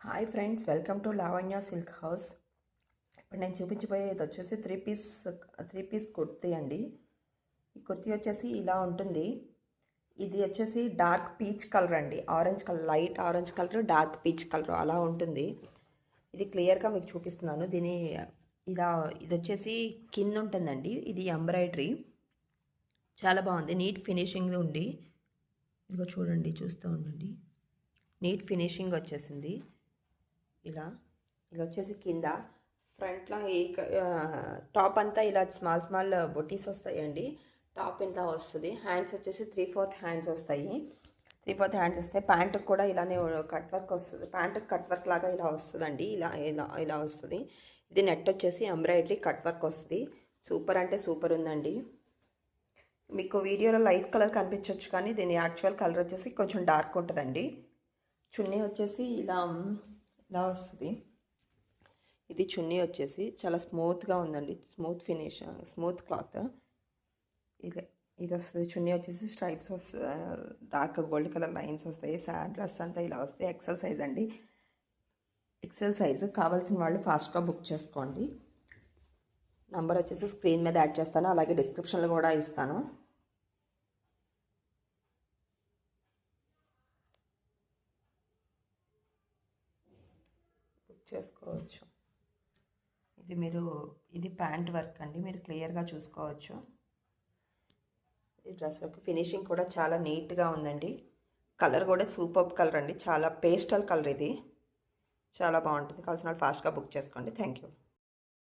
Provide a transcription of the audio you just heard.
Hi friends, welcome to Lavanya silk house. ఇప్పుడు నేను చూపించబోయేది వచ్చేసి త్రీ పీస్ కుర్తీ అండి. ఈ కుర్తీ వచ్చేసి ఇలా ఉంటుంది. ఇది వచ్చేసి డార్క్ పీచ్ కలర్ అండి, orange colour, light orange colour, dark peach colour అలా ఉంటుంది. ఇది క్లియర్గా మీకు చూపిస్తున్నాను. ఇది వచ్చేసి కింద ఉంటుందండి. ఇది ఎంబ్రాయిడరీ చాలా బాగుంది, నీట్ ఫినిషింగ్ ఉంది. ఇదిగో చూడండి, చూస్తూ ఉండండి, నీట్ ఫినిషింగ్ వచ్చేసింది. ఇలా ఇది వచ్చేసి కింద ఫ్రంట్లో టాప్ అంతా ఇలా స్మాల్ స్మాల్ బొటీస్ వస్తాయండి. టాప్ ఇంత వస్తుంది. హ్యాండ్స్ వచ్చేసి 3/4 హ్యాండ్స్ వస్తాయి. 3/4 హ్యాండ్స్ వస్తాయి. ప్యాంటుకి కూడా ఇలానే కట్ వర్క్ వస్తుంది. ప్యాంటుకి కట్ వర్క్ లాగా ఇలా వస్తుందండి. ఇలా ఇలా ఇలా వస్తుంది. ఇది నెట్ వచ్చేసి ఎంబ్రాయిడరీ కట్ వర్క్ వస్తుంది. సూపర్ అంటే సూపర్ ఉందండి. మీకు వీడియోలో లైట్ కలర్ కనిపించవచ్చు, కానీ దీని యాక్చువల్ కలర్ వచ్చేసి కొంచెం డార్క్ ఉంటుందండి. చున్నీ వచ్చేసి ఇలా ఇలా వస్తుంది. ఇది చున్నీ వచ్చేసి చాలా స్మూత్గా ఉందండి, స్మూత్ ఫినిష్, స్మూత్ క్లాత్. ఇది వస్తుంది. చున్నీ వచ్చేసి స్ట్రైప్స్ వస్తుంది, డార్క్ గోల్డ్ కలర్ లైన్స్ వస్తాయి. డ్రెస్ అంతా ఇలా వస్తాయి. ఎక్సెల్ సైజ్ అండి, ఎక్సెల్ సైజు. కావాల్సిన వాళ్ళు ఫాస్ట్గా బుక్ చేసుకోండి. నంబర్ వచ్చేసి స్క్రీన్ మీద యాడ్ చేస్తాను, అలాగే డిస్క్రిప్షన్లో కూడా ఇస్తాను. చేసుకోవచ్చు. ఇది ప్యాంట్ వర్క్ అండి, మీరు క్లియర్గా చూసుకోవచ్చు. ఈ డ్రెస్ వర్క్ ఫినిషింగ్ కూడా చాలా నీట్గా ఉందండి. కలర్ కూడా సూపర్ కలర్ అండి, చాలా పేస్టల్ కలర్. ఇది చాలా బాగుంటుంది. కావాల్సిన వాళ్ళు ఫాస్ట్గా బుక్ చేసుకోండి. Thank you.